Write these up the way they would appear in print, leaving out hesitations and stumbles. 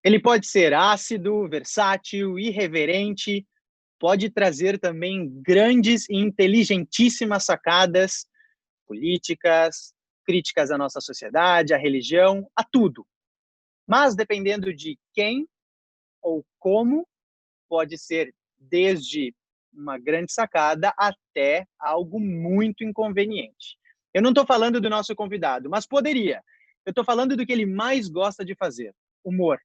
Ele pode ser ácido, versátil, irreverente, pode trazer também grandes e inteligentíssimas sacadas políticas, críticas à nossa sociedade, à religião, a tudo. Mas dependendo de quem ou como, pode ser desde uma grande sacada até algo muito inconveniente. Eu não estou falando do nosso convidado, mas poderia. Eu estou falando do que ele mais gosta de fazer, humor.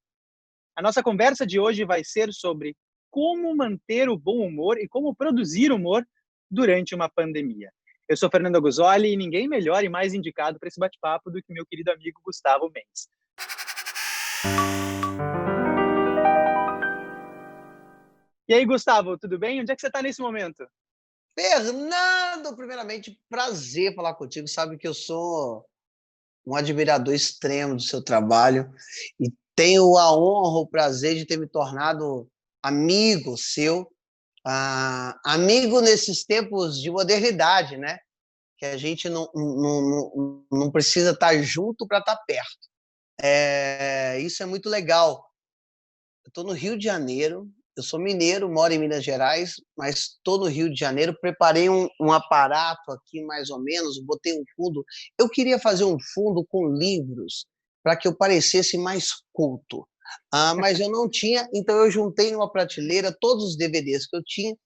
A nossa conversa de hoje vai ser sobre como manter o bom humor e como produzir humor durante uma pandemia. Eu sou Fernando Guzoli e ninguém melhor e mais indicado para esse bate-papo do que meu querido amigo Gustavo Mendes. E aí, Gustavo, tudo bem? Onde é que você está nesse momento? Fernando, primeiramente, prazer falar contigo. Sabe que eu sou um admirador extremo do seu trabalho e tenho a honra, o prazer de ter me tornado amigo seu, amigo nesses tempos de modernidade, né? Que a gente não precisa estar junto para estar perto. Isso é muito legal. Eu estou no Rio de Janeiro, eu sou mineiro, moro em Minas Gerais, mas estou no Rio de Janeiro, preparei um aparato aqui, mais ou menos, botei um fundo. Eu queria fazer um fundo com livros, para que eu parecesse mais culto. Mas eu não tinha, então eu juntei numa prateleira todos os DVDs que eu tinha,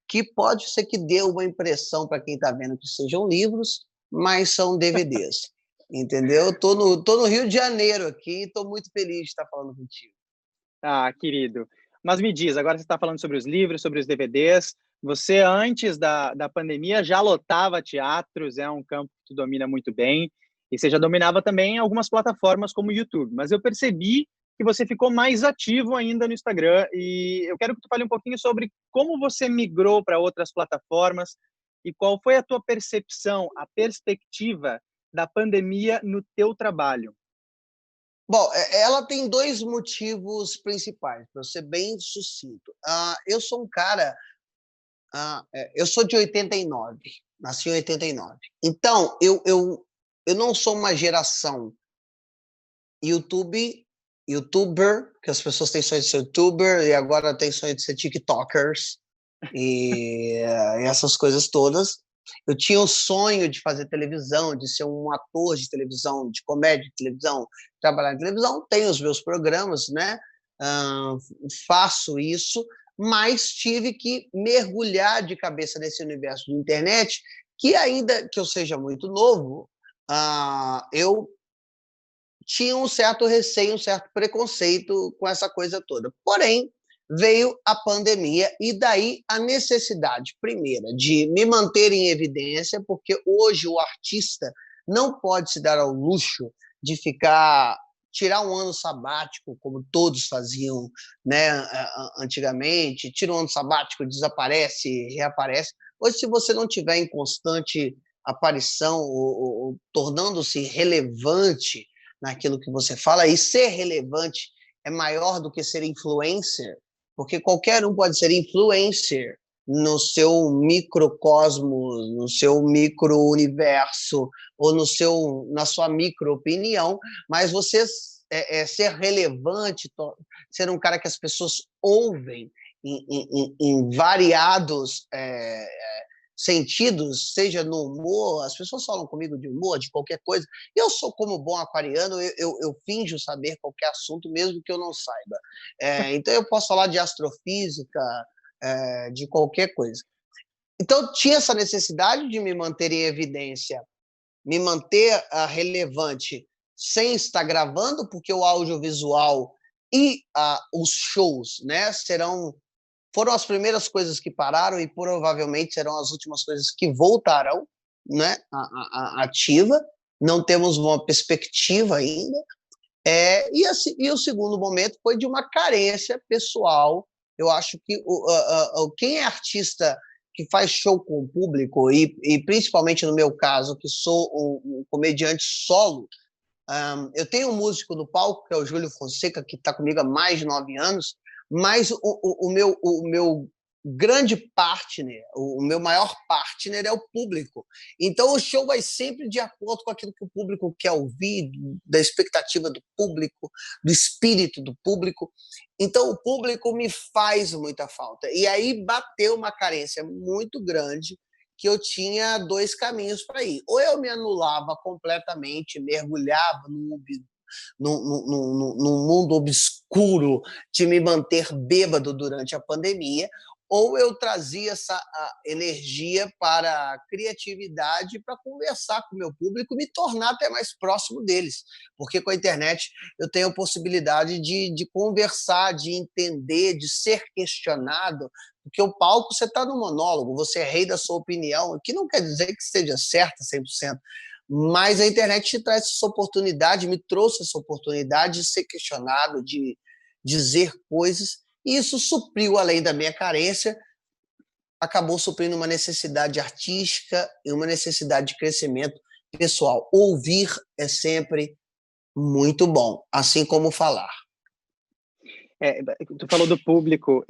que pode ser que dê uma impressão para quem está vendo que sejam livros, mas são DVDs. Entendeu? Tô no Rio de Janeiro aqui e estou muito feliz de estar falando contigo. Ah, querido. Mas me diz, agora você está falando sobre os livros, sobre os DVDs. Você, antes da pandemia, já lotava teatros, é um campo que tu domina muito bem. E você já dominava também algumas plataformas como o YouTube. Mas eu percebi que você ficou mais ativo ainda no Instagram. E eu quero que tu fale um pouquinho sobre como você migrou para outras plataformas e qual foi a tua percepção, a perspectiva da pandemia no teu trabalho. Bom, ela tem dois motivos principais, para ser bem sucinto. Eu sou um cara, eu sou de 89, nasci em 89. Então, eu não sou uma geração YouTube, YouTuber, que as pessoas têm sonho de ser YouTuber e agora têm sonho de ser TikTokers e essas coisas todas. Eu tinha o sonho de fazer televisão, de ser um ator de televisão, de comédia de televisão, trabalhar em televisão. Tenho os meus programas, né? Uh, Faço isso, mas tive que mergulhar de cabeça nesse universo da internet, que ainda que eu seja muito novo, eu tinha um certo receio, um certo preconceito com essa coisa toda. Porém, veio a pandemia e daí a necessidade, primeira, de me manter em evidência, porque hoje o artista não pode se dar ao luxo de tirar um ano sabático, como todos faziam, né, antigamente, tira um ano sabático, desaparece, reaparece. Hoje, se você não tiver em constante aparição ou tornando-se relevante naquilo que você fala, e ser relevante é maior do que ser influencer, porque qualquer um pode ser influencer no seu microcosmos, no seu micro-universo, ou na sua micro-opinião, mas você ser relevante, ser um cara que as pessoas ouvem em variados sentidos, seja no humor, as pessoas falam comigo de humor, de qualquer coisa. Eu sou, como bom aquariano, eu finjo saber qualquer assunto, mesmo que eu não saiba. Então, eu posso falar de astrofísica, de qualquer coisa. Então, tinha essa necessidade de me manter em evidência, me manter relevante, sem estar gravando, porque o audiovisual e os shows, né, foram as primeiras coisas que pararam e provavelmente serão as últimas coisas que voltarão, né, ativa. Não temos uma perspectiva ainda. E o segundo momento foi de uma carência pessoal. Eu acho que quem é artista que faz show com o público, e principalmente no meu caso, que sou um comediante solo, eu tenho um músico no palco, que é o Júlio Fonseca, que está comigo há mais de 9 anos, mas o meu grande partner, o meu maior partner é o público. Então, o show vai sempre de acordo com aquilo que o público quer ouvir, da expectativa do público, do espírito do público. Então, o público me faz muita falta. E aí bateu uma carência muito grande, que eu tinha dois caminhos para ir. Ou eu me anulava completamente, mergulhava num mundo obscuro de me manter bêbado durante a pandemia, ou eu trazia essa energia para a criatividade, para conversar com o meu público, me tornar até mais próximo deles, porque com a internet eu tenho a possibilidade de conversar, de entender, de ser questionado, porque o palco você está no monólogo, você é rei da sua opinião, que não quer dizer que esteja certa 100%, mas a internet te traz essa oportunidade, me trouxe essa oportunidade de ser questionado, de dizer coisas, e isso supriu, além da minha carência, acabou suprindo uma necessidade artística e uma necessidade de crescimento pessoal. Ouvir é sempre muito bom, assim como falar. Tu falou do público.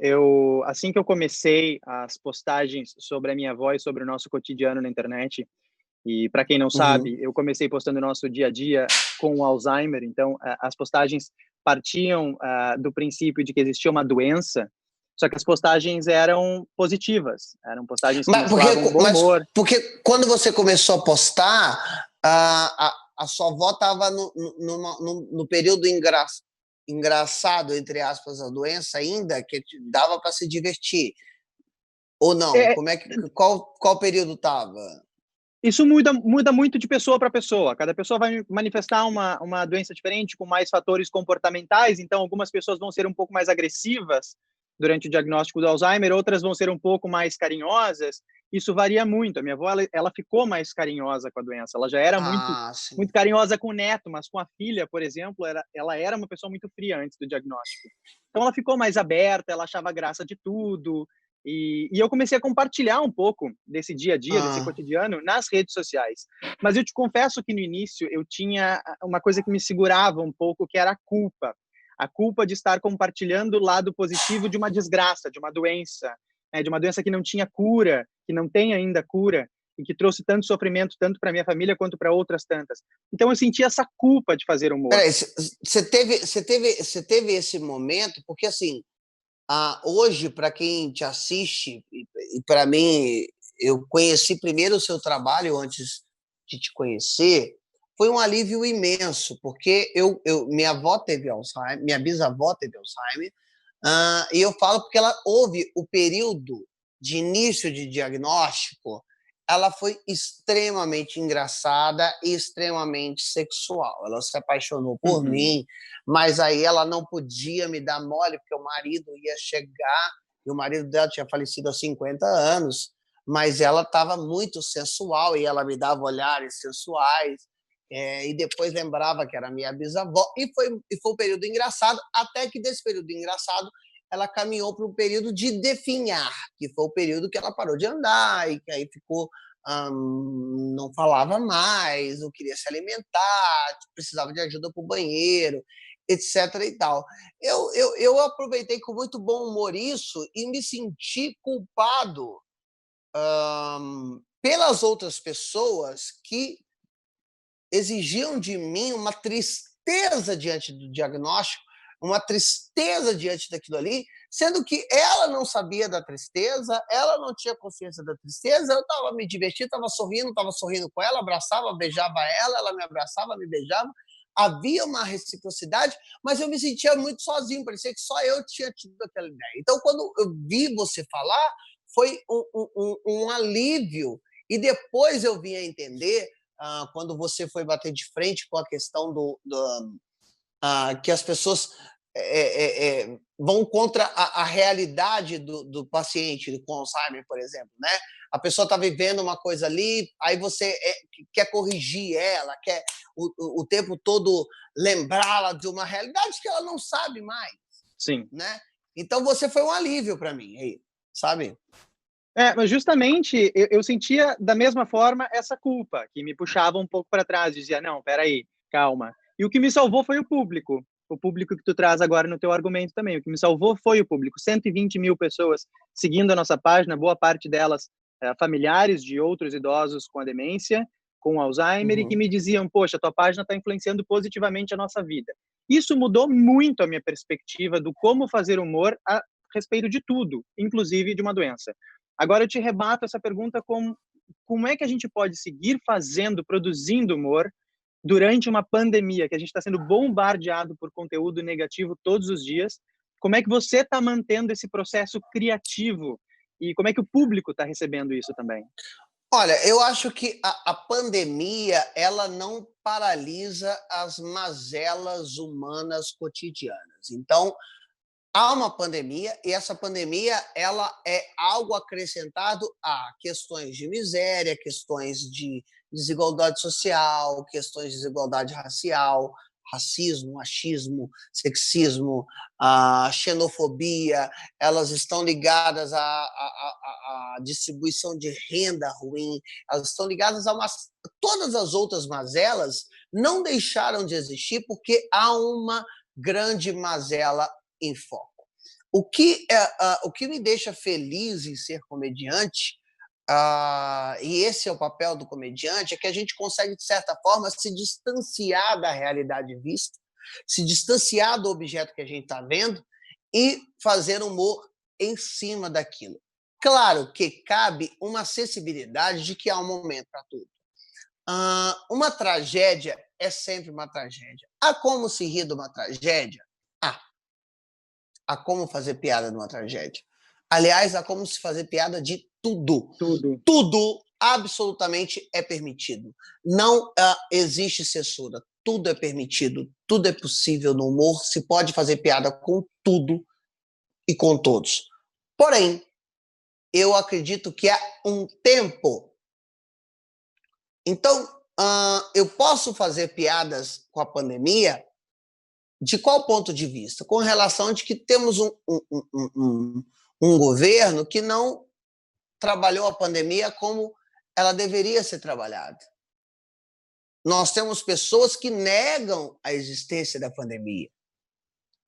Assim que eu comecei as postagens sobre a minha voz, sobre o nosso cotidiano na internet, e para quem não sabe, eu comecei postando o nosso dia a dia com o Alzheimer, então as postagens partiam do princípio de que existia uma doença, só que as postagens eram positivas, eram postagens que mostravam bom humor. Porque quando você começou a postar, a sua avó estava no período engraçado, entre aspas, a doença ainda, que dava para se divertir. Ou não? Qual período estava? Isso muda muito de pessoa para pessoa. Cada pessoa vai manifestar uma doença diferente, com mais fatores comportamentais. Então, algumas pessoas vão ser um pouco mais agressivas durante o diagnóstico do Alzheimer, outras vão ser um pouco mais carinhosas. Isso varia muito. A minha avó, ela ficou mais carinhosa com a doença. Ela já era muito carinhosa com o neto, mas com a filha, por exemplo, ela era uma pessoa muito fria antes do diagnóstico. Então, ela ficou mais aberta, ela achava graça de tudo. E eu comecei a compartilhar um pouco desse dia a dia, desse cotidiano, nas redes sociais. Mas eu te confesso que no início eu tinha uma coisa que me segurava um pouco, que era a culpa. A culpa de estar compartilhando o lado positivo de uma desgraça, de uma doença, né? De uma doença que não tinha cura, que não tem ainda cura, e que trouxe tanto sofrimento, tanto para minha família quanto para outras tantas. Então eu senti essa culpa de fazer humor. Peraí, você teve esse momento, porque assim, hoje, para quem te assiste, e para mim, eu conheci primeiro o seu trabalho antes de te conhecer, foi um alívio imenso, porque minha avó teve Alzheimer, minha bisavó teve Alzheimer, e eu falo porque ela houve o período de início de diagnóstico, ela foi extremamente engraçada e extremamente sexual. Ela se apaixonou por mim, mas aí ela não podia me dar mole, porque o marido ia chegar, e o marido dela tinha falecido há 50 anos, mas ela estava muito sensual, e ela me dava olhares sensuais, e depois lembrava que era minha bisavó, e foi um período engraçado, até que desse período engraçado, ela caminhou para um período de definhar, que foi o período que ela parou de andar, e que aí ficou, não falava mais, não queria se alimentar, precisava de ajuda para o banheiro, etc. e tal. Eu aproveitei com muito bom humor isso e me senti culpado pelas outras pessoas que exigiam de mim uma tristeza diante do diagnóstico, uma tristeza diante daquilo ali, sendo que ela não sabia da tristeza, ela não tinha consciência da tristeza, eu estava me divertindo, estava sorrindo com ela, abraçava, beijava ela, ela me abraçava, me beijava, havia uma reciprocidade, mas eu me sentia muito sozinho, parecia que só eu tinha tido aquela ideia. Então, quando eu vi você falar, foi um alívio, e depois eu vim a entender, quando você foi bater de frente com a questão que as pessoas vão contra a realidade do paciente com Alzheimer, por exemplo, né? A pessoa está vivendo uma coisa ali, aí você quer corrigir ela, quer o tempo todo lembrá-la de uma realidade que ela não sabe mais. Sim. Né? Então você foi um alívio para mim, aí, sabe? Mas justamente eu sentia da mesma forma essa culpa, que me puxava um pouco para trás, dizia, não, peraí, calma. E o que me salvou foi o público. o público que tu traz agora no teu argumento também. O que me salvou foi o público. 120 mil pessoas seguindo a nossa página, boa parte delas familiares de outros idosos com a demência, com Alzheimer, e que me diziam, poxa, tua página está influenciando positivamente a nossa vida. Isso mudou muito a minha perspectiva do como fazer humor a respeito de tudo, inclusive de uma doença. Agora eu te rebato essa pergunta com como é que a gente pode seguir fazendo, produzindo humor durante uma pandemia, que a gente está sendo bombardeado por conteúdo negativo todos os dias. Como é que você está mantendo esse processo criativo e como é que o público está recebendo isso também? Olha, eu acho que a pandemia ela não paralisa as mazelas humanas cotidianas. Então, há uma pandemia e essa pandemia ela é algo acrescentado a questões de miséria, questões de desigualdade social, questões de desigualdade racial, racismo, machismo, sexismo, a xenofobia, elas estão ligadas à distribuição de renda ruim, elas estão ligadas a todas as outras mazelas não deixaram de existir porque há uma grande mazela em foco. O que me deixa feliz em ser comediante, e esse é o papel do comediante, é que a gente consegue, de certa forma, se distanciar da realidade vista, se distanciar do objeto que a gente está vendo e fazer humor em cima daquilo. Claro que cabe uma sensibilidade de que há um momento para tudo. Uma tragédia é sempre uma tragédia. Há como se rir de uma tragédia? Há como fazer piada de uma tragédia. Aliás, há como se fazer piada de tudo. Tudo. Tudo absolutamente é permitido. Não existe censura. Tudo é permitido. Tudo é possível no humor. Se pode fazer piada com tudo e com todos. Porém, eu acredito que há um tempo. Então, eu posso fazer piadas com a pandemia. De qual ponto de vista? Com relação de que temos um governo que não trabalhou a pandemia como ela deveria ser trabalhada. Nós temos pessoas que negam a existência da pandemia,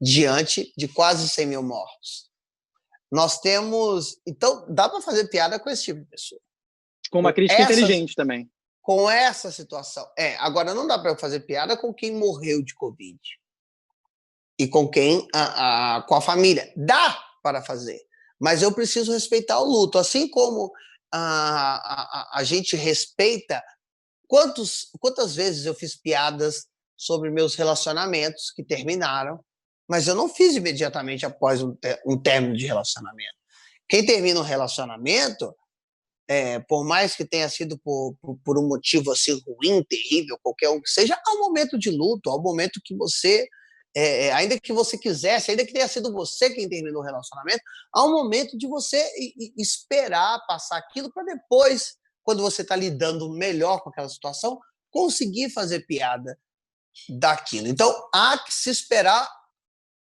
diante de quase 100 mil mortos. Nós temos... Então, dá para fazer piada com esse tipo de pessoa. Com uma crítica inteligente também. Com essa situação. Agora, não dá para fazer piada com quem morreu de Covid. E com quem, com a família. Dá para fazer, mas eu preciso respeitar o luto. Assim como a gente respeita... Quantas vezes eu fiz piadas sobre meus relacionamentos que terminaram, mas eu não fiz imediatamente após um término de relacionamento. Quem termina um relacionamento, por mais que tenha sido por um motivo assim ruim, terrível, qualquer um que seja, há um momento de luto, há um momento que você... ainda que você quisesse, ainda que tenha sido você quem terminou o relacionamento, há um momento de você esperar passar aquilo para depois, quando você está lidando melhor com aquela situação, conseguir fazer piada daquilo. Então, há que se esperar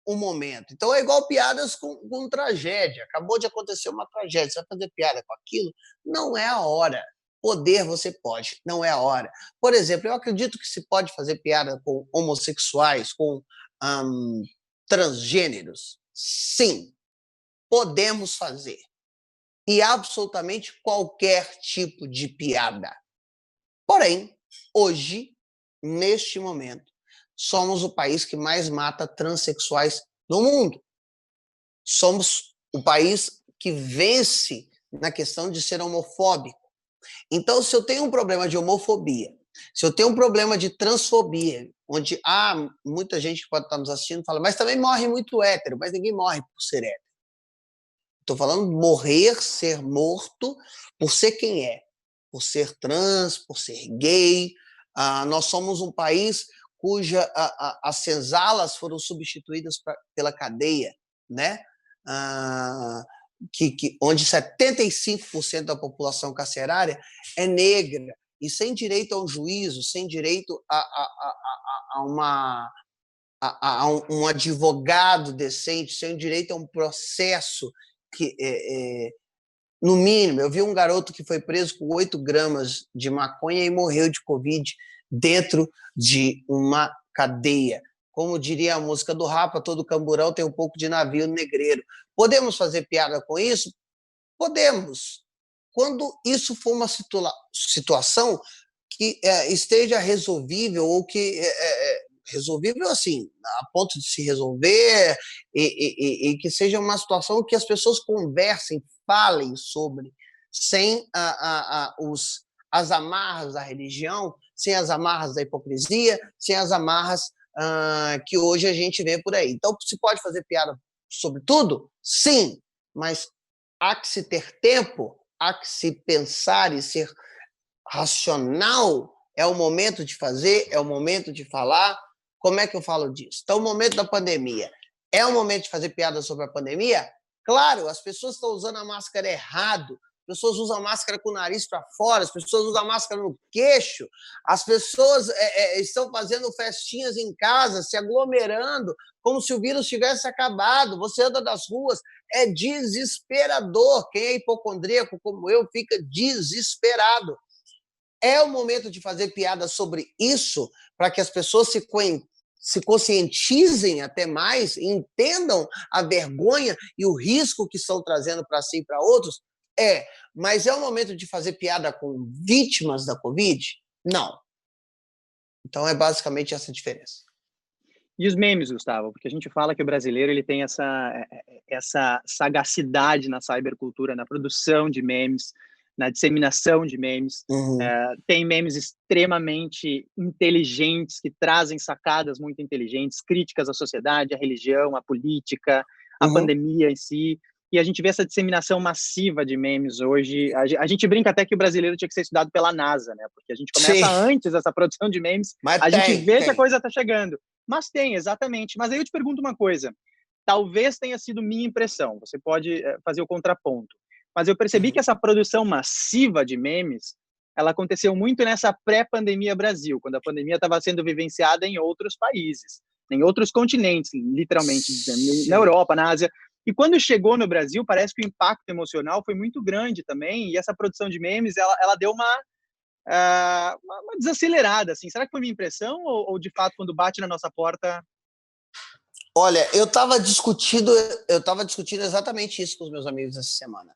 um momento. Então, é igual piadas com tragédia. Acabou de acontecer uma tragédia, você vai fazer piada com aquilo? Não é a hora. Poder você pode, não é a hora. Por exemplo, eu acredito que se pode fazer piada com homossexuais, com transgêneros? Sim, podemos fazer. E absolutamente qualquer tipo de piada. Porém, hoje, neste momento, somos o país que mais mata transexuais no mundo. Somos o país que vence na questão de ser homofóbico. Então, se eu tenho um problema de homofobia, se eu tenho um problema de transfobia, onde há muita gente que pode estar nos assistindo e fala, mas também morre muito hétero, mas ninguém morre por ser hétero. Estou falando morrer, ser morto, por ser quem é. Por ser trans, por ser gay. Nós somos um país cuja as senzalas foram substituídas pela cadeia, né? Onde 75% da população carcerária é negra, e sem direito a um juízo, sem direito a um advogado decente, sem direito a um processo que, no mínimo, eu vi um garoto que foi preso com 8 gramas de maconha e morreu de Covid dentro de uma cadeia, Como diria a música do Rapa, todo camburão tem um pouco de navio negreiro. Podemos fazer piada com isso? Podemos. Quando isso for uma situação que esteja resolvível, ou que resolvível assim, a ponto de se resolver, e que seja uma situação que as pessoas conversem, falem sobre, sem as amarras da religião, sem as amarras da hipocrisia, sem as amarras que hoje a gente vê por aí. Então, se pode fazer piada sobre tudo? Sim, mas há que se ter tempo, há que se pensar e ser racional. É o momento de fazer, é o momento de falar. Como é que eu falo disso? Então, o momento da pandemia. É o momento de fazer piada sobre a pandemia? Claro, as pessoas estão usando a máscara errado. As pessoas usam a máscara com o nariz para fora, as pessoas usam a máscara no queixo, as pessoas estão fazendo festinhas em casa, se aglomerando, como se o vírus tivesse acabado. Você anda nas ruas, é desesperador. Quem é hipocondríaco como eu fica desesperado. É o momento de fazer piada sobre isso, para que as pessoas se conscientizem até mais, entendam a vergonha e o risco que estão trazendo para si e para outros? Mas é o momento de fazer piada com vítimas da Covid? Não. Então é basicamente essa diferença. E os memes, Gustavo? Porque a gente fala que o brasileiro ele tem essa sagacidade na cybercultura, na produção de memes, na disseminação de memes. Tem memes extremamente inteligentes, que trazem sacadas muito inteligentes, críticas à sociedade, à religião, à política, à pandemia em si. E a gente vê essa disseminação massiva de memes hoje. A gente brinca até que o brasileiro tinha que ser estudado pela NASA, né? Porque a gente começa antes essa produção de memes, mas a gente vê que a coisa está chegando. Mas tem, exatamente. Mas aí eu te pergunto uma coisa. Talvez tenha sido minha impressão. Você pode fazer o contraponto. Mas eu percebi que essa produção massiva de memes, ela aconteceu muito nessa pré-pandemia Brasil, quando a pandemia estava sendo vivenciada em outros países, em outros continentes, literalmente, na Europa, na Ásia. E quando chegou no Brasil, parece que o impacto emocional foi muito grande também, e essa produção de memes, ela deu uma desacelerada, assim. Será que foi minha impressão, ou de fato, quando bate na nossa porta... Olha, eu estava discutindo exatamente isso com os meus amigos essa semana.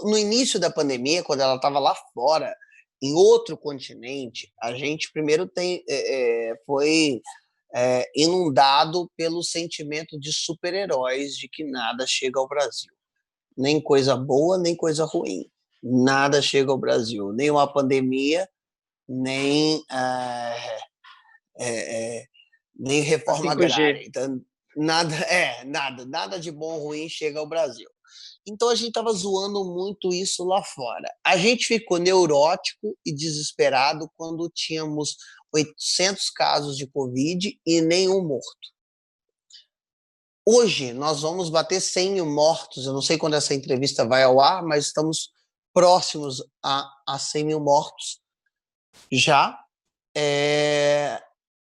No início da pandemia, quando ela estava lá fora, em outro continente, a gente primeiro foi inundado pelo sentimento de super-heróis, de que nada chega ao Brasil. Nem coisa boa, nem coisa ruim. Nada chega ao Brasil. Nem uma pandemia, nem reforma agrária. Então, nada de bom ou ruim chega ao Brasil. Então, a gente estava zoando muito isso lá fora. A gente ficou neurótico e desesperado quando tínhamos 800 casos de Covid e nenhum morto. Hoje, nós vamos bater 100 mil mortos. Eu não sei quando essa entrevista vai ao ar, mas estamos próximos a 100 mil mortos já.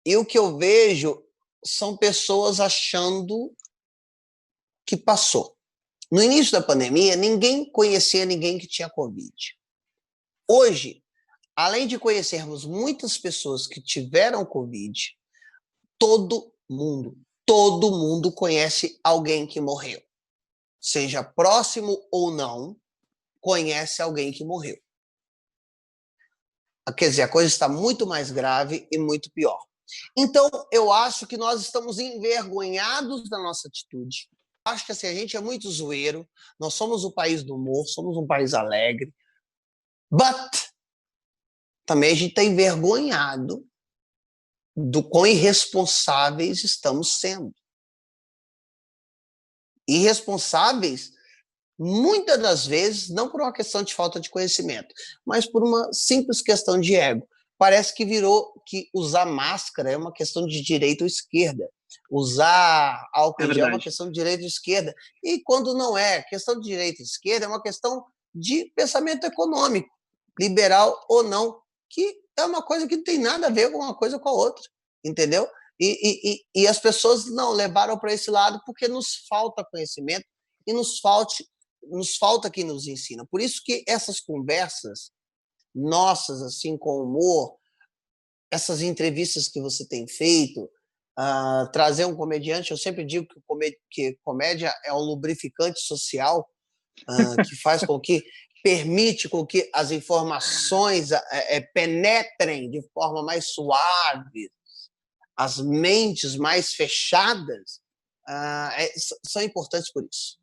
E o que eu vejo são pessoas achando que passou. No início da pandemia, ninguém conhecia ninguém que tinha Covid. Hoje, além de conhecermos muitas pessoas que tiveram Covid, todo mundo conhece alguém que morreu. Seja próximo ou não, conhece alguém que morreu. Quer dizer, a coisa está muito mais grave e muito pior. Então, eu acho que nós estamos envergonhados da nossa atitude. Acho que assim, a gente é muito zoeiro, nós somos o país do humor, somos um país alegre, but também a gente está envergonhado do quão irresponsáveis estamos sendo. Irresponsáveis, muitas das vezes, não por uma questão de falta de conhecimento, mas por uma simples questão de ego. Parece que virou que usar máscara é uma questão de direita ou esquerda. Usar álcool em gel é uma questão de direita ou esquerda. E quando não é questão de direita e esquerda, é uma questão de pensamento econômico, liberal ou não, que é uma coisa que não tem nada a ver com uma coisa com a outra, entendeu? E as pessoas não levaram para esse lado porque nos falta conhecimento e nos falta quem nos ensina. Por isso que essas conversas nossas, assim, com humor, essas entrevistas que você tem feito, trazer um comediante. Eu sempre digo que comédia é um lubrificante social que faz com que permite com que as informações penetrem de forma mais suave, as mentes mais fechadas são importantes por isso.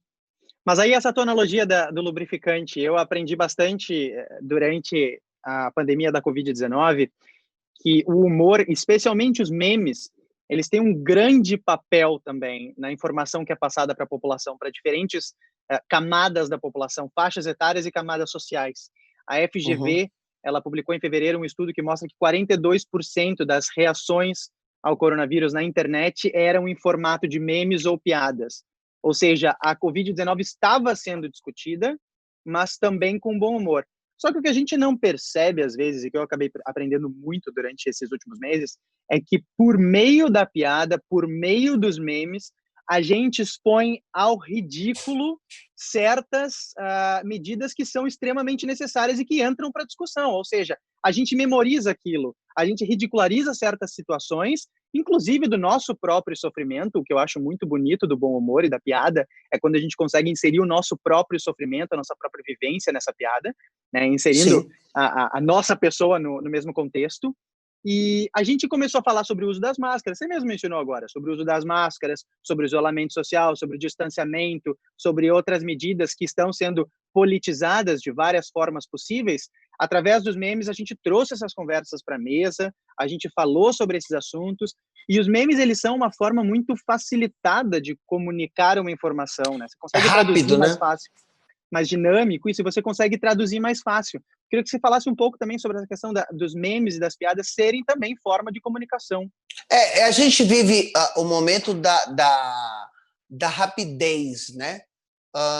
Mas aí essa tua analogia do lubrificante, eu aprendi bastante durante a pandemia da Covid-19, que o humor, especialmente os memes, eles têm um grande papel também na informação que é passada para a população, para diferentes camadas da população, faixas etárias e camadas sociais. A FGV, ela publicou em fevereiro um estudo que mostra que 42% das reações ao coronavírus na internet eram em formato de memes ou piadas. Ou seja, a Covid-19 estava sendo discutida, mas também com bom humor. Só que o que a gente não percebe, às vezes, e que eu acabei aprendendo muito durante esses últimos meses, é que por meio da piada, por meio dos memes, a gente expõe ao ridículo certas medidas que são extremamente necessárias e que entram para discussão. Ou seja, a gente memoriza aquilo, a gente ridiculariza certas situações, inclusive do nosso próprio sofrimento. O que eu acho muito bonito do bom humor e da piada é quando a gente consegue inserir o nosso próprio sofrimento, a nossa própria vivência nessa piada, né? Inserindo a nossa pessoa no mesmo contexto. E a gente começou a falar sobre o uso das máscaras, você mesmo mencionou agora, sobre o uso das máscaras, sobre o isolamento social, sobre o distanciamento, sobre outras medidas que estão sendo politizadas de várias formas possíveis. Através dos memes, a gente trouxe essas conversas para a mesa, a gente falou sobre esses assuntos, e os memes, eles são uma forma muito facilitada de comunicar uma informação, né? Você consegue traduzir mais fácil, mais dinâmico, e se você consegue traduzir mais fácil. Queria que você falasse um pouco também sobre a questão dos memes e das piadas serem também forma de comunicação. A gente vive o momento da rapidez, né?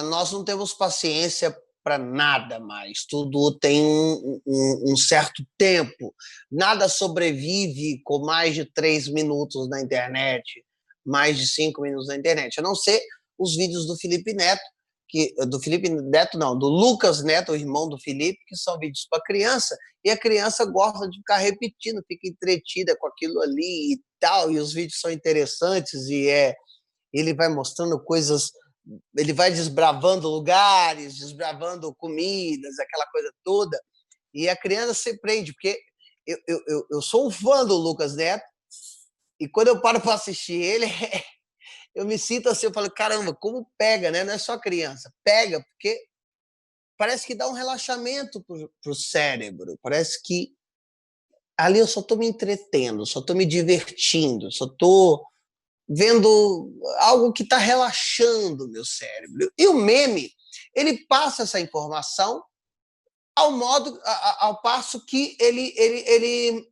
Nós não temos paciência para nada mais. Tudo tem um certo tempo. Nada sobrevive com mais de 3 minutos na internet, mais de 5 minutos na internet, a não ser os vídeos do Felipe Neto, do Lucas Neto, o irmão do Felipe, que são vídeos para criança, e a criança gosta de ficar repetindo, fica entretida com aquilo ali e tal, e os vídeos são interessantes, e ele vai mostrando coisas, ele vai desbravando lugares, desbravando comidas, aquela coisa toda, e a criança se prende, porque eu sou um fã do Lucas Neto, e quando eu paro para assistir ele, eu me sinto assim, eu falo, caramba, como pega, né? Não é só criança, pega, porque parece que dá um relaxamento pro cérebro, parece que ali eu só estou me entretendo, só estou me divertindo, só estou vendo algo que está relaxando o meu cérebro. E o meme, ele passa essa informação ao passo que ele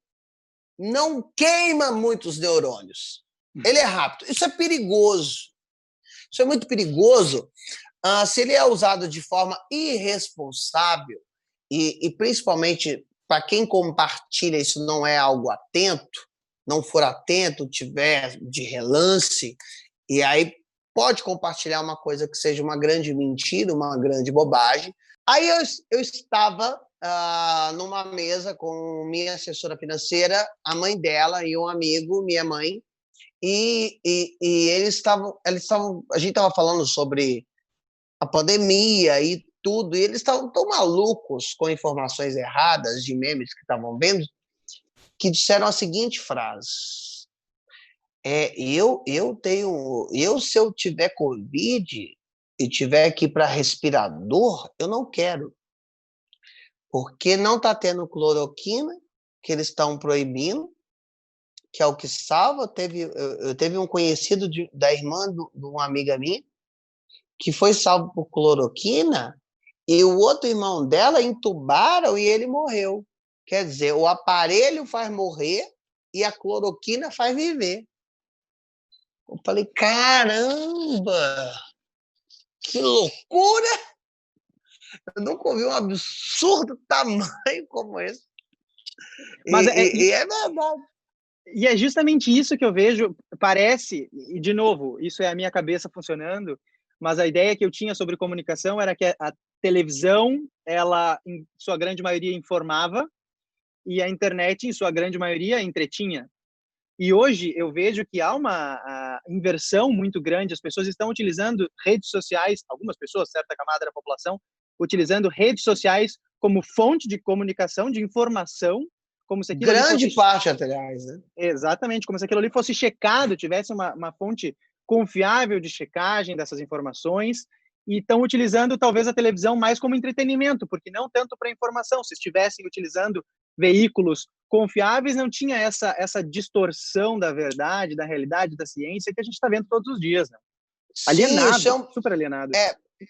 não queima muitos neurônios. Ele é rápido. Isso é perigoso. Isso é muito perigoso se ele é usado de forma irresponsável e principalmente para quem compartilha isso não é algo atento, não for atento, tiver de relance, e aí pode compartilhar uma coisa que seja uma grande mentira, uma grande bobagem. Aí eu estava numa mesa com minha assessora financeira, a mãe dela e um amigo, minha mãe, e eles estavam, a gente estava falando sobre a pandemia e tudo, e eles estavam tão malucos com informações erradas de memes que estavam vendo, que disseram a seguinte frase: se eu tiver Covid e tiver que ir para respirador, eu não quero, porque não está tendo cloroquina, que eles estão proibindo, que é o que salva. Eu teve um conhecido da irmã de uma amiga minha, que foi salvo por cloroquina, e o outro irmão dela entubaram e ele morreu. Quer dizer, o aparelho faz morrer e a cloroquina faz viver. Eu falei, caramba, que loucura! Eu nunca ouvi um absurdo tamanho como esse. Mas e é verdade. E é justamente isso que eu vejo, parece, e de novo, isso é a minha cabeça funcionando, mas a ideia que eu tinha sobre comunicação era que a televisão, ela, em sua grande maioria, informava, e a internet, em sua grande maioria, entretinha. E hoje eu vejo que há uma inversão muito grande, as pessoas estão utilizando redes sociais, algumas pessoas, certa camada da população, utilizando redes sociais como fonte de comunicação, de informação, como se aquilo ali Grande fosse... parte, aliás, né? Exatamente, como se aquilo ali fosse checado, tivesse uma fonte confiável de checagem dessas informações, e estão utilizando talvez a televisão mais como entretenimento, porque não tanto para informação. Se estivessem utilizando veículos confiáveis, não tinha essa distorção da verdade, da realidade, da ciência que a gente está vendo todos os dias, né? Sim, isso Alienado, super alienado.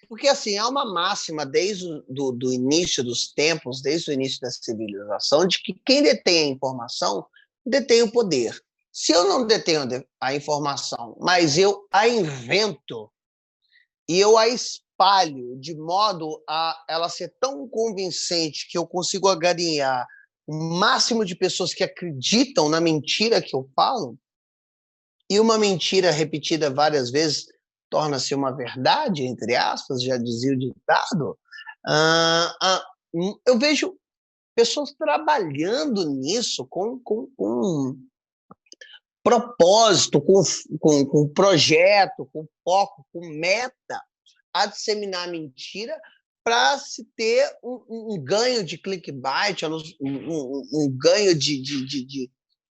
porque assim, há uma máxima desde do início dos tempos, desde o início da civilização, de que quem detém a informação detém o poder. Se eu não detenho a informação, mas eu a invento e eu a espalho de modo a ela ser tão convincente que eu consigo agarinhar o máximo de pessoas que acreditam na mentira que eu falo, e uma mentira repetida várias vezes torna-se uma verdade, entre aspas, já dizia o ditado. Eu vejo pessoas trabalhando nisso com propósito, com projeto, com foco, com meta, a disseminar mentira para se ter um ganho de clickbait, um ganho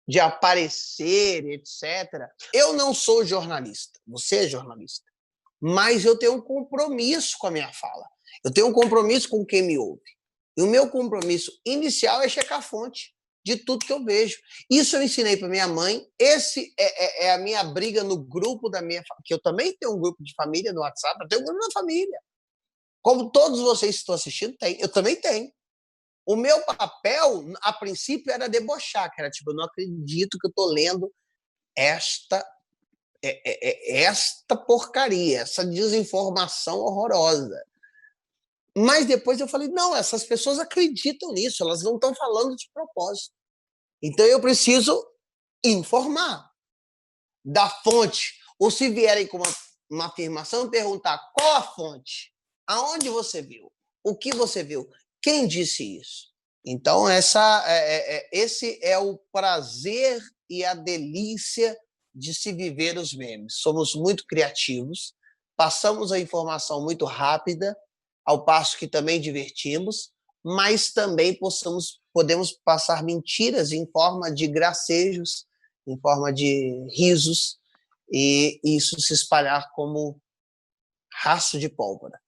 de aparecer, etc. Eu não sou jornalista, você é jornalista, mas eu tenho um compromisso com a minha fala. Eu tenho um compromisso com quem me ouve. E o meu compromisso inicial é checar a fonte de tudo que eu vejo. Isso eu ensinei para minha mãe. Esse é a minha briga no grupo da minha família, que eu também tenho um grupo de família no WhatsApp, eu tenho um grupo da família. Como todos vocês que estão assistindo têm, eu também tenho. O meu papel, a princípio, era debochar, que era tipo, eu não acredito que eu estou lendo esta porcaria, essa desinformação horrorosa. Mas depois eu falei, não, essas pessoas acreditam nisso, elas não estão falando de propósito. Então eu preciso informar da fonte. Ou se vierem com uma afirmação, perguntar qual a fonte, aonde você viu, o que você viu, quem disse isso. Então esse é o prazer e a delícia de se viver os memes. Somos muito criativos, passamos a informação muito rápida, ao passo que também divertimos, mas também podemos passar mentiras em forma de gracejos, em forma de risos, e isso se espalhar como rastro de pólvora.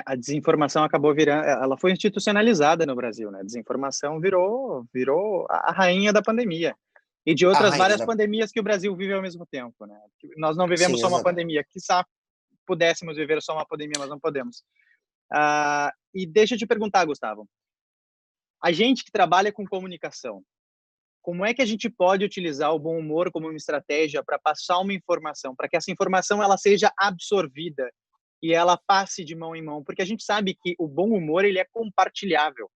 A desinformação acabou virando, ela foi institucionalizada no Brasil, né? A desinformação virou a rainha da pandemia e de outras várias pandemias que o Brasil vive ao mesmo tempo, né? Nós não vivemos só uma pandemia, quiçá pudéssemos viver só uma pandemia, mas não podemos. E deixa eu te perguntar, Gustavo, a gente que trabalha com comunicação, como é que a gente pode utilizar o bom humor como uma estratégia para passar uma informação, para que essa informação ela seja absorvida e ela passe de mão em mão? Porque a gente sabe que o bom humor ele é compartilhável.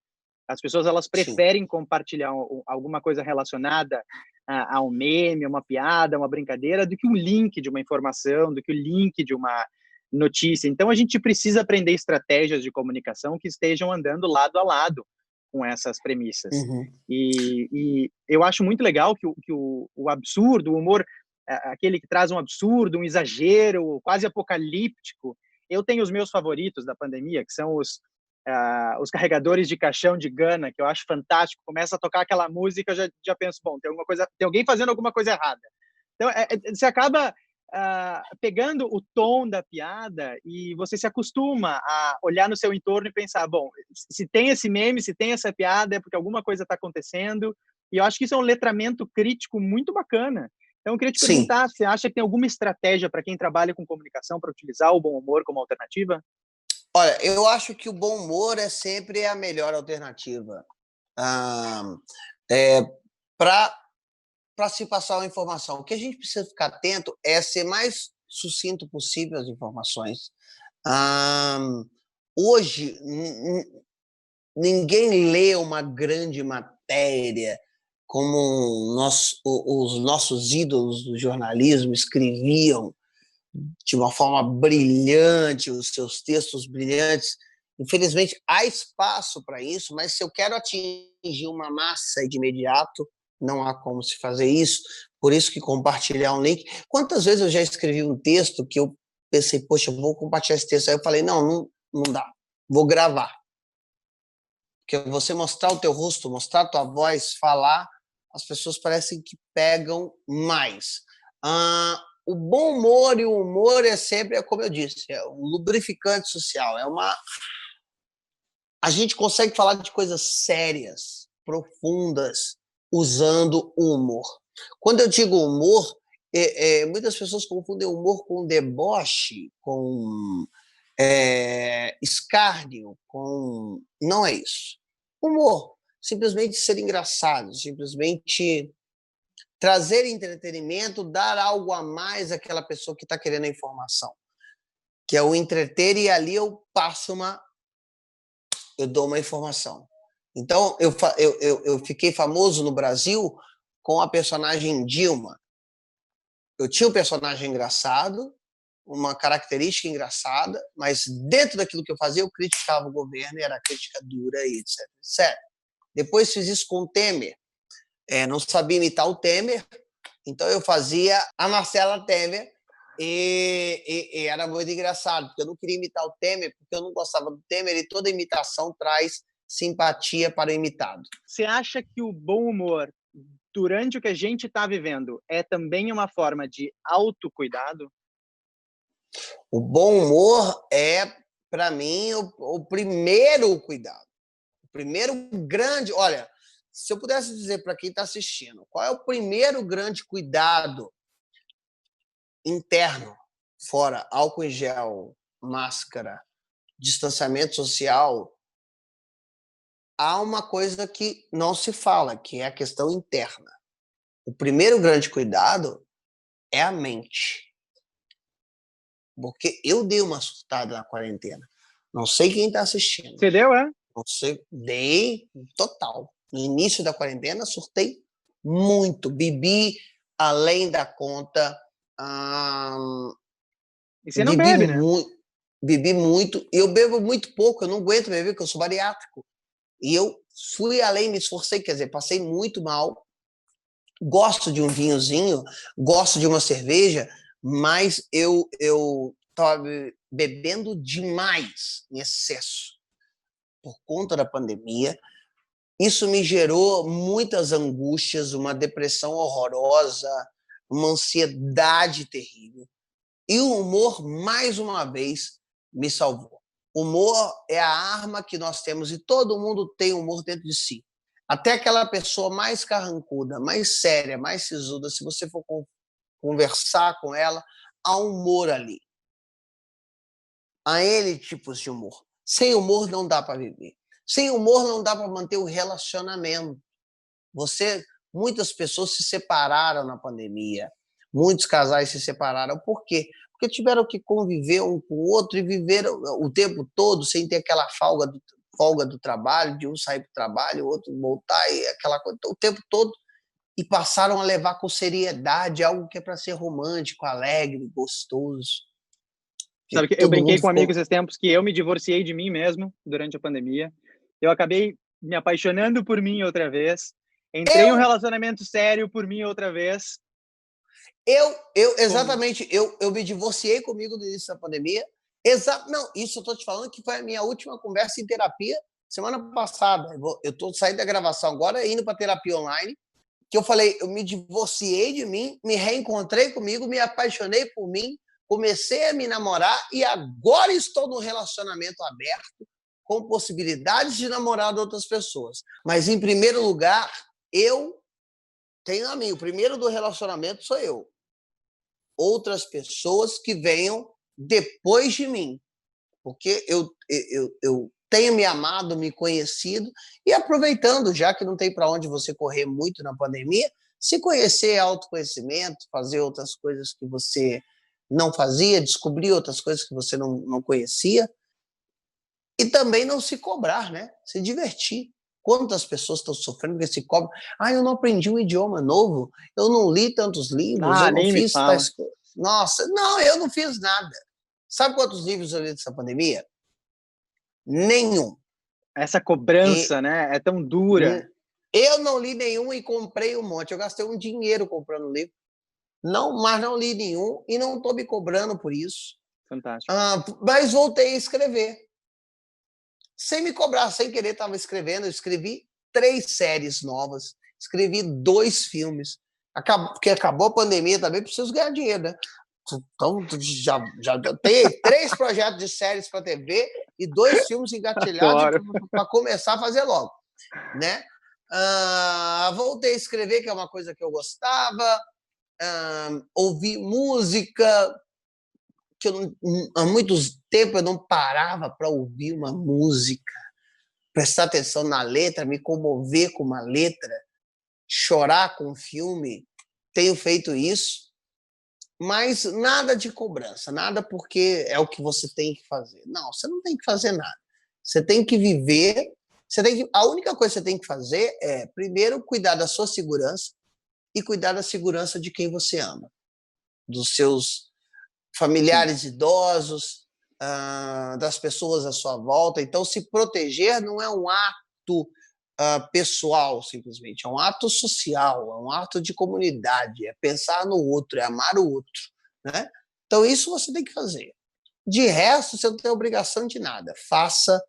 As pessoas elas preferem compartilhar alguma coisa relacionada a um meme, uma piada, uma brincadeira, do que um link de uma informação, do que o link de uma notícia. Então a gente precisa aprender estratégias de comunicação que estejam andando lado a lado com essas premissas. E eu acho muito legal que o absurdo, o humor, aquele que traz um absurdo, um exagero quase apocalíptico. Eu tenho os meus favoritos da pandemia, que são os carregadores de caixão de Gana, que eu acho fantástico. Começa a tocar aquela música, eu já penso, bom, tem alguém fazendo alguma coisa errada. Então, você acaba pegando o tom da piada e você se acostuma a olhar no seu entorno e pensar, bom, se tem esse meme, se tem essa piada, é porque alguma coisa está acontecendo. E eu acho que isso é um letramento crítico muito bacana. Então, eu queria te perguntar, você acha que tem alguma estratégia para quem trabalha com comunicação para utilizar o bom humor como alternativa? Olha, eu acho que o bom humor é sempre a melhor alternativa para se passar uma informação. O que a gente precisa ficar atento é ser mais sucinto possível as informações. Hoje, ninguém lê uma grande matéria como os nossos ídolos do jornalismo escreviam de uma forma brilhante, os seus textos brilhantes. Infelizmente, há espaço para isso, mas se eu quero atingir uma massa de imediato, não há como se fazer isso, por isso que compartilhar um link. Quantas vezes eu já escrevi um texto que eu pensei, poxa, eu vou compartilhar esse texto, aí eu falei, não dá, vou gravar. Porque você mostrar o teu rosto, mostrar a tua voz, falar, as pessoas parecem que pegam mais. O bom humor e o humor é sempre, como eu disse, é um lubrificante social, a gente consegue falar de coisas sérias, profundas, usando o humor. Quando eu digo humor, muitas pessoas confundem humor com deboche, com escárnio, com... Não é isso. Humor, simplesmente ser engraçado, simplesmente trazer entretenimento, dar algo a mais àquela pessoa que está querendo a informação, que é o entreter, e ali eu dou uma informação. Então, eu fiquei famoso no Brasil com a personagem Dilma. Eu tinha um personagem engraçado, uma característica engraçada, mas dentro daquilo que eu fazia, eu criticava o governo, e era crítica dura, e etc, etc. Depois fiz isso com o Temer. Não sabia imitar o Temer, então eu fazia a Marcela Temer, e era muito engraçado, porque eu não queria imitar o Temer, porque eu não gostava do Temer, e toda imitação traz simpatia para o imitado. Você acha que o bom humor, durante o que a gente está vivendo, é também uma forma de autocuidado? O bom humor é, para mim, o primeiro cuidado. O primeiro grande... Olha, se eu pudesse dizer para quem está assistindo, qual é o primeiro grande cuidado interno, fora álcool em gel, máscara, distanciamento social, há uma coisa que não se fala, que é a questão interna. O primeiro grande cuidado é a mente. Porque eu dei uma surtada na quarentena. Não sei quem está assistindo. Você deu, é? Não sei, dei total. No início da quarentena, surtei muito. Bebi além da conta. E você não bebe, né? Bebi muito. Eu bebo muito pouco, eu não aguento beber, porque eu sou bariátrico. E eu fui além, me esforcei, quer dizer, passei muito mal. Gosto de um vinhozinho, gosto de uma cerveja, mas eu estava bebendo demais, em excesso, por conta da pandemia. Isso me gerou muitas angústias, uma depressão horrorosa, uma ansiedade terrível. E o humor, mais uma vez, me salvou. O humor é a arma que nós temos, e todo mundo tem humor dentro de si. Até aquela pessoa mais carrancuda, mais séria, mais sisuda, se você for conversar com ela, há humor ali. Há N tipos de humor. Sem humor não dá para viver. Sem humor não dá para manter o relacionamento. Muitas pessoas se separaram na pandemia. Muitos casais se separaram. Por quê? Porque tiveram que conviver um com o outro e viver o tempo todo sem ter aquela folga do trabalho, de um sair para o trabalho, o outro voltar, e aquela coisa, o tempo todo, e passaram a levar com seriedade algo que é para ser romântico, alegre, gostoso. Sabe que eu brinquei com amigos esses tempos que eu me divorciei de mim mesmo durante a pandemia. Eu acabei me apaixonando por mim outra vez. Entrei em um relacionamento sério por mim outra vez. Exatamente, eu me divorciei comigo no início da pandemia. Não, isso eu estou te falando que foi a minha última conversa em terapia semana passada. Eu estou saindo da gravação agora, indo para terapia online, que eu falei, eu me divorciei de mim, me reencontrei comigo, me apaixonei por mim, comecei a me namorar e agora estou num relacionamento aberto com possibilidades de namorar de outras pessoas. Mas, em primeiro lugar, eu tenho a mim. O primeiro do relacionamento sou eu. Outras pessoas que venham depois de mim. Porque eu tenho me amado, me conhecido, e aproveitando, já que não tem para onde você correr muito na pandemia, se conhecer, autoconhecimento, fazer outras coisas que você não fazia, descobrir outras coisas que você não conhecia, e também não se cobrar, né? Se divertir. Quantas pessoas estão sofrendo porque se cobram? Eu não aprendi um idioma novo, eu não li tantos livros, eu não Nem me fiz fala. tais coisas. Nossa, não, eu não fiz nada. Sabe quantos livros eu li dessa pandemia? Nenhum. Essa cobrança, né? É tão dura. Eu não li nenhum e comprei um monte. Eu gastei um dinheiro comprando livro. Não, mas não li nenhum e não estou me cobrando por isso. Fantástico. Mas voltei a escrever. Sem me cobrar, sem querer, estava escrevendo. Eu escrevi 3 séries novas, escrevi 2 filmes. Porque acabou a pandemia também, preciso ganhar dinheiro, né? Então, já tem 3 projetos de séries para TV e 2 filmes engatilhados para começar a fazer logo, né? Voltei a escrever, que é uma coisa que eu gostava, ouvir música, que há muito tempo eu não parava para ouvir uma música, prestar atenção na letra, me comover com uma letra, chorar com um filme. Tenho feito isso, mas nada de cobrança, nada porque é o que você tem que fazer. Não, você não tem que fazer nada. Você tem que viver. A única coisa que você tem que fazer é, primeiro, cuidar da sua segurança e cuidar da segurança de quem você ama, dos seus familiares idosos, das pessoas à sua volta. Então, se proteger não é um ato pessoal, simplesmente, é um ato social, é um ato de comunidade, é pensar no outro, é amar o outro, né? Então, isso você tem que fazer. De resto, você não tem obrigação de nada. Faça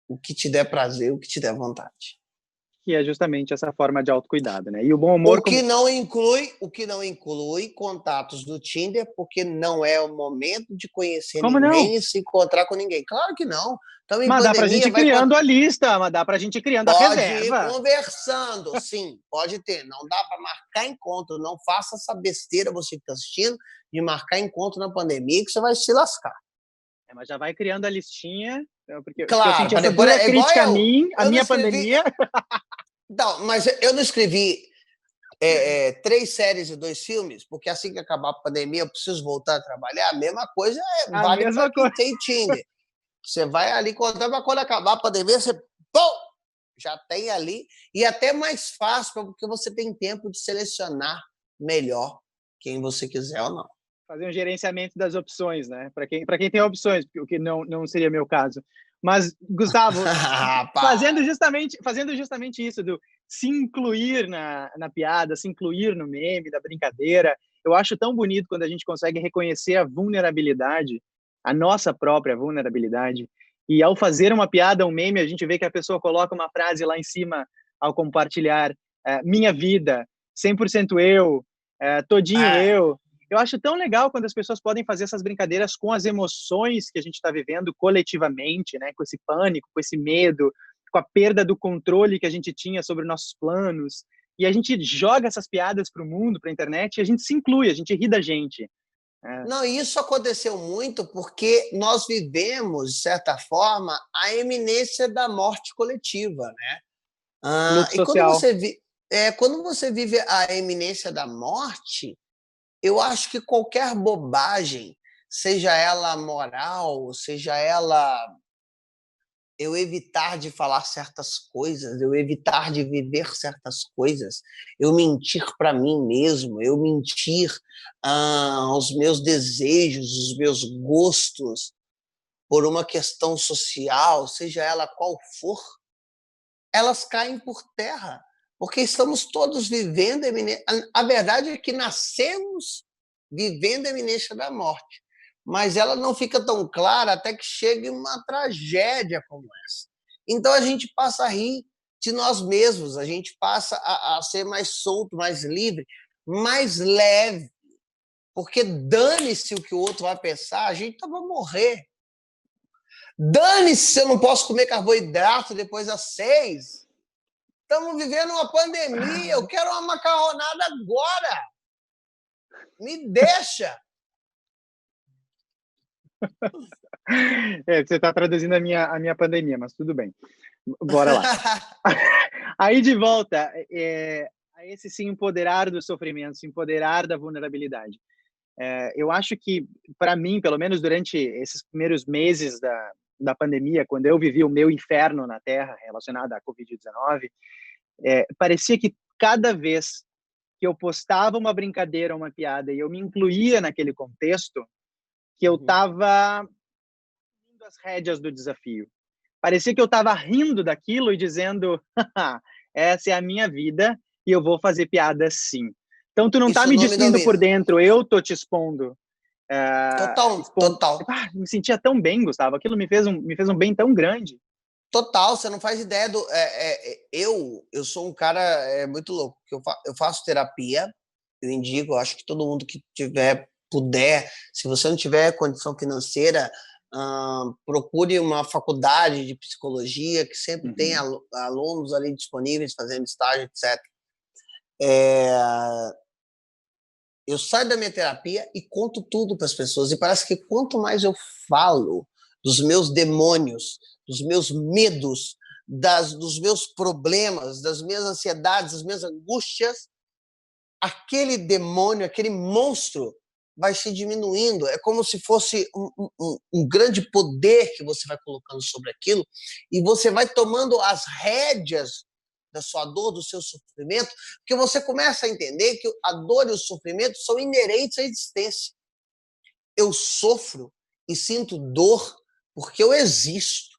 o que te der prazer, o que te der vontade. Que é justamente essa forma de autocuidado, né? E o bom humor... O que não inclui contatos do Tinder, porque não é o momento de conhecer Como ninguém não? e se encontrar com ninguém. Claro que não. Estamos em Mas dá pra pandemia, gente ir criando a lista, mas dá pra gente ir criando a pode ir reserva. conversando, sim, pode ter. Não dá para marcar encontro, não faça essa besteira, você que está assistindo, de marcar encontro na pandemia, que você vai se lascar. Mas já vai criando a listinha, porque eu Claro, senti essa dura é igual crítica a mim, a eu não minha escrevi. pandemia. Não, mas eu não escrevi 3 séries e 2 filmes, porque assim que acabar a pandemia eu preciso voltar a trabalhar. A mesma coisa A vale para mesma quem coisa. tem Tinder. Você vai ali contar, mas quando acabar a pandemia, você já tem ali. E até mais fácil, porque você tem tempo de selecionar melhor quem você quiser ou não. Fazer um gerenciamento das opções, né? Para quem tem opções, o que não seria meu caso. Mas, Gustavo, fazendo justamente isso, do se incluir na piada, se incluir no meme, da brincadeira, eu acho tão bonito quando a gente consegue reconhecer a vulnerabilidade, a nossa própria vulnerabilidade, e ao fazer uma piada, um meme, a gente vê que a pessoa coloca uma frase lá em cima ao compartilhar, minha vida, 100% eu, todinho eu. Eu acho tão legal quando as pessoas podem fazer essas brincadeiras com as emoções que a gente está vivendo coletivamente, né? Com esse pânico, com esse medo, com a perda do controle que a gente tinha sobre nossos planos. E a gente joga essas piadas para o mundo, para a internet, e a gente se inclui, a gente ri da gente. Não, isso aconteceu muito porque nós vivemos, de certa forma, a eminência da morte coletiva, né? Luto E social. quando você vive a eminência da morte, eu acho que qualquer bobagem, seja ela moral, seja ela eu evitar de falar certas coisas, eu evitar de viver certas coisas, eu mentir para mim mesmo, eu mentir aos meus desejos, os meus gostos, por uma questão social, seja ela qual for, elas caem por terra, porque estamos todos vivendo a verdade é que nascemos vivendo a iminência da morte, mas ela não fica tão clara até que chegue uma tragédia como essa. Então a gente passa a rir de nós mesmos, a gente passa a ser mais solto, mais livre, mais leve, porque dane-se o que o outro vai pensar, a gente vai morrer. Dane-se se eu não posso comer carboidrato depois das 6. Estamos vivendo uma pandemia, eu quero uma macarronada agora. Me deixa. Você está traduzindo a minha pandemia, mas tudo bem. Bora lá. Aí, de volta, a esse se empoderar do sofrimento, se empoderar da vulnerabilidade. Eu acho que, para mim, pelo menos durante esses primeiros meses da pandemia, quando eu vivi o meu inferno na Terra relacionado à Covid-19, parecia que cada vez que eu postava uma brincadeira, uma piada, e eu me incluía naquele contexto, que eu estava as rédeas do desafio. Parecia que eu estava rindo daquilo e dizendo, essa é a minha vida e eu vou fazer piada sim. Então, tu não tá Isso me não me destruindo por domina. dentro, eu tô te expondo. Total, total. Me sentia tão bem, Gustavo, aquilo me fez um bem tão grande. Total, você não faz ideia do. Eu sou um cara muito louco, porque eu faço terapia, eu indico, eu acho que todo mundo que puder, se você não tiver condição financeira, procure uma faculdade de psicologia que sempre tem alunos ali disponíveis fazendo estágio, etc. Eu saio da minha terapia e conto tudo para as pessoas, e parece que quanto mais eu falo dos meus demônios, dos meus medos, dos meus problemas, das minhas ansiedades, das minhas angústias, aquele demônio, aquele monstro vai se diminuindo. É como se fosse um grande poder que você vai colocando sobre aquilo, e você vai tomando as rédeas da sua dor, do seu sofrimento, porque você começa a entender que a dor e o sofrimento são inerentes à existência. Eu sofro e sinto dor porque eu existo.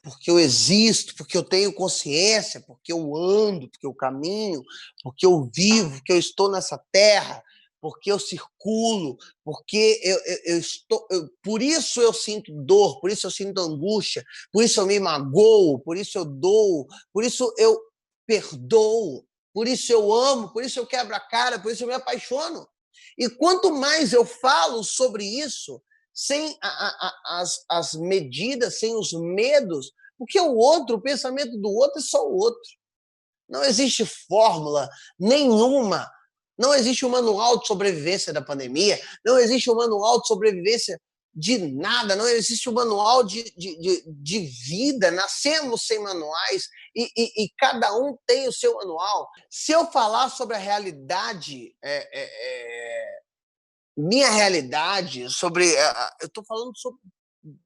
Porque eu existo, porque eu tenho consciência, porque eu ando, porque eu caminho, porque eu vivo, porque eu estou nessa terra, porque eu circulo, porque eu estou. Por isso eu sinto dor, por isso eu sinto angústia, por isso eu me magoo, por isso eu dou, por isso eu perdoo, por isso eu amo, por isso eu quebro a cara, por isso eu me apaixono. E quanto mais eu falo sobre isso, sem as medidas, sem os medos, porque o pensamento do outro é só o outro. Não existe fórmula nenhuma. Não existe um manual de sobrevivência da pandemia, não existe um manual de sobrevivência de nada, não existe um manual de vida. Nascemos sem manuais e cada um tem o seu manual. Se eu falar sobre a realidade, minha realidade, eu estou falando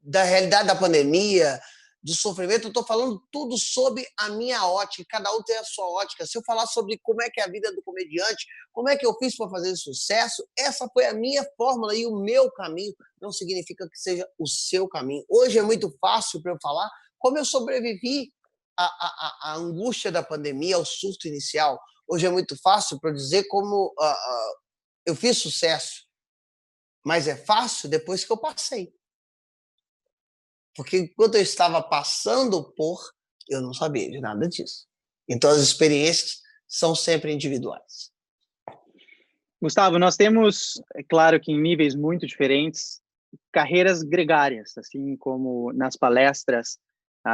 da realidade da pandemia, do sofrimento, eu estou falando tudo sobre a minha ótica, cada um tem a sua ótica. Se eu falar sobre como é que é a vida do comediante, como é que eu fiz para fazer sucesso, essa foi a minha fórmula e o meu caminho, não significa que seja o seu caminho. Hoje é muito fácil para eu falar como eu sobrevivi à angústia da pandemia, ao surto inicial. Hoje é muito fácil para eu dizer como eu fiz sucesso, mas é fácil depois que eu passei. Porque enquanto eu estava passando eu não sabia de nada disso. Então, as experiências são sempre individuais. Gustavo, nós temos, é claro que em níveis muito diferentes, carreiras gregárias, assim como nas palestras,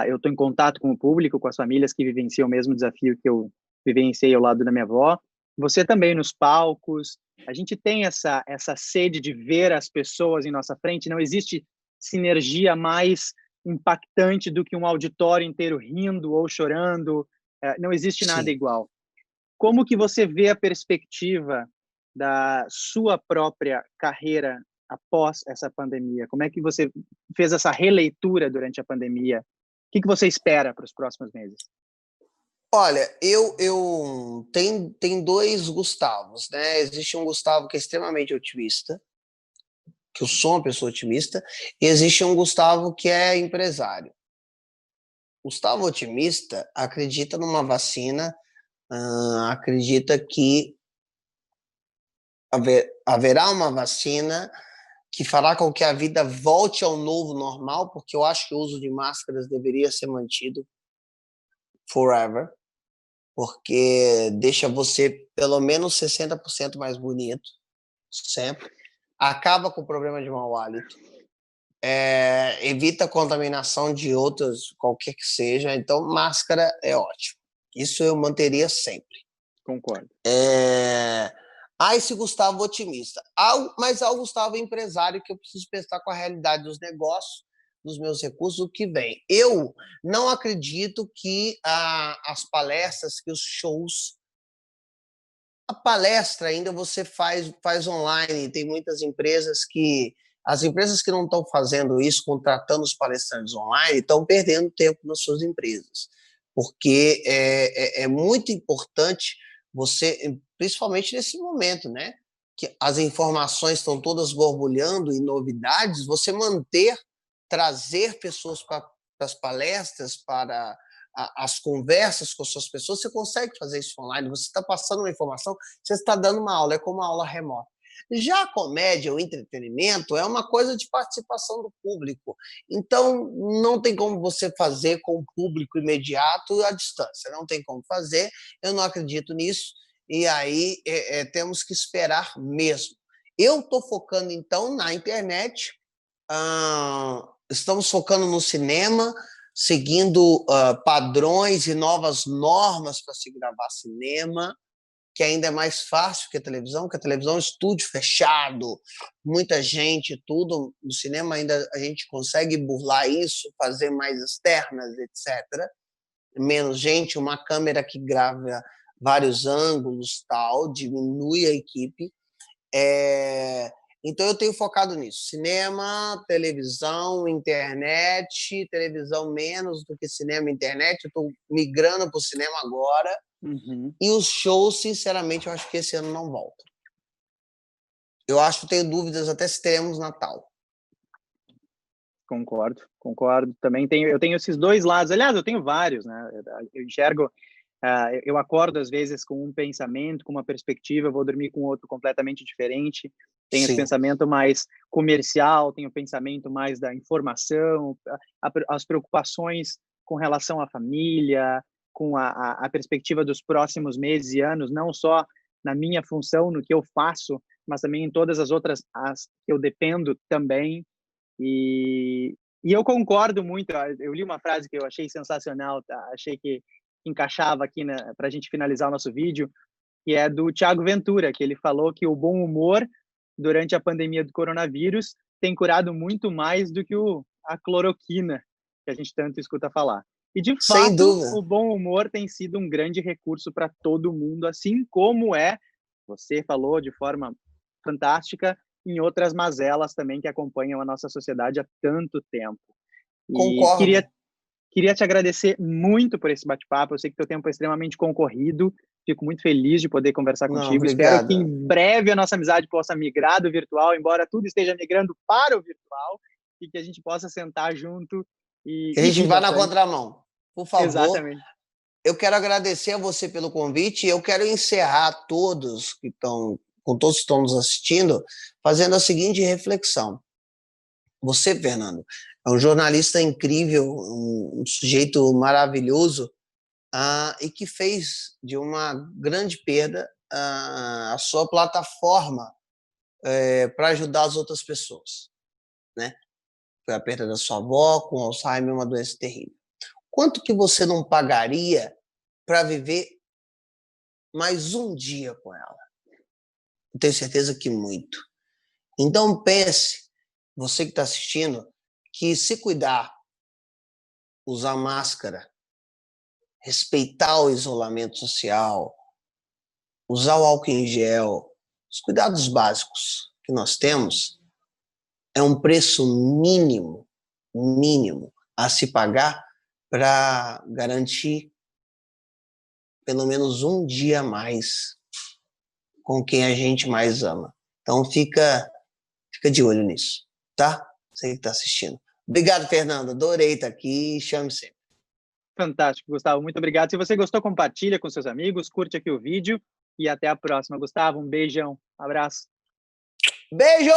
eu estou em contato com o público, com as famílias que vivenciam o mesmo desafio que eu vivenciei ao lado da minha avó. Você também nos palcos. A gente tem essa sede de ver as pessoas em nossa frente. Não existe sinergia mais impactante do que um auditório inteiro rindo ou chorando. Não existe nada Sim. igual. Como que você vê a perspectiva da sua própria carreira após essa pandemia? Como é que você fez essa releitura durante a pandemia? O que você espera para os próximos meses? Olha, tem dois Gustavos, né? Existe um Gustavo que é extremamente otimista, que eu sou uma pessoa otimista, e existe um Gustavo que é empresário. Gustavo otimista acredita numa vacina, acredita que haverá uma vacina que fará com que a vida volte ao novo normal, porque eu acho que o uso de máscaras deveria ser mantido forever, porque deixa você pelo menos 60% mais bonito, sempre. Acaba com o problema de mau hálito. Evita a contaminação de outras, qualquer que seja. Então, máscara é ótimo. Isso eu manteria sempre. Concordo. Há esse Gustavo otimista, mas há o Gustavo empresário, que eu preciso pensar com a realidade dos negócios, dos meus recursos, o que vem. Eu não acredito que as palestras, que os shows... A palestra ainda você faz online, tem muitas empresas que... As empresas que não estão fazendo isso, contratando os palestrantes online, estão perdendo tempo nas suas empresas, porque é muito importante você, principalmente nesse momento, né, que as informações estão todas borbulhando e novidades, você trazer pessoas para as palestras, para as conversas com as suas pessoas, você consegue fazer isso online, você está passando uma informação, você está dando uma aula, é como uma aula remota. Já a comédia, o entretenimento, é uma coisa de participação do público. Então, não tem como você fazer com o público imediato à distância. Não tem como fazer, eu não acredito nisso, e aí temos que esperar mesmo. Eu estou focando, então, na internet, estamos focando no cinema, seguindo padrões e novas normas para se gravar cinema, que ainda é mais fácil que a televisão, porque a televisão é um estúdio fechado, muita gente, tudo. No cinema ainda a gente consegue burlar isso, fazer mais externas, etc. Menos gente, uma câmera que grava vários ângulos, tal, diminui a equipe. Então eu tenho focado nisso. Cinema, televisão, internet, televisão menos do que cinema e internet. Eu estou migrando para o cinema agora. Uhum. E os shows, sinceramente, eu acho que esse ano não voltam. Eu acho que tenho dúvidas até se teremos Natal. Concordo. Também eu tenho esses dois lados. Aliás, eu tenho vários, né? Eu enxergo, eu acordo às vezes com um pensamento, com uma perspectiva, eu vou dormir com outro completamente diferente. Tenho esse pensamento mais comercial, tenho o pensamento mais da informação, as preocupações com relação à família, com a perspectiva dos próximos meses e anos, não só na minha função, no que eu faço, mas também em todas as outras que eu dependo também. E eu concordo muito. Eu li uma frase que eu achei sensacional, achei que encaixava aqui para a gente finalizar o nosso vídeo, que é do Thiago Ventura, que ele falou que o bom humor durante a pandemia do coronavírus tem curado muito mais do que a cloroquina, que a gente tanto escuta falar. E, de Sem fato, dúvida. o bom humor tem sido um grande recurso para todo mundo, assim como você falou de forma fantástica, em outras mazelas também que acompanham a nossa sociedade há tanto tempo. E Concordo. queria te agradecer muito por esse bate-papo. Eu sei que teu tempo é extremamente concorrido. Fico muito feliz de poder conversar Não, contigo. Espero que obrigado. em breve a nossa amizade possa migrar do virtual, embora tudo esteja migrando para o virtual, e que a gente possa sentar junto Que a e gente rir vá na bastante. contramão. Por favor, Exatamente. eu quero agradecer a você pelo convite e eu quero encerrar todos que estão, com todos que estão nos assistindo, fazendo a seguinte reflexão. Você, Fernando, é um jornalista incrível, um sujeito maravilhoso, e que fez de uma grande perda a sua plataforma para ajudar as outras pessoas, né? Foi a perda da sua avó com Alzheimer, uma doença terrível. Quanto que você não pagaria para viver mais um dia com ela? Eu tenho certeza que muito. Então pense, você que está assistindo, que se cuidar, usar máscara, respeitar o isolamento social, usar o álcool em gel, os cuidados básicos que nós temos, é um preço mínimo a se pagar para garantir pelo menos um dia a mais com quem a gente mais ama. Então fica de olho nisso, tá? Você que está assistindo. Obrigado, Fernando. Adorei estar aqui. Chame sempre. Fantástico, Gustavo. Muito obrigado. Se você gostou, compartilha com seus amigos, curte aqui o vídeo e até a próxima. Gustavo, um beijão. Abraço. Beijo!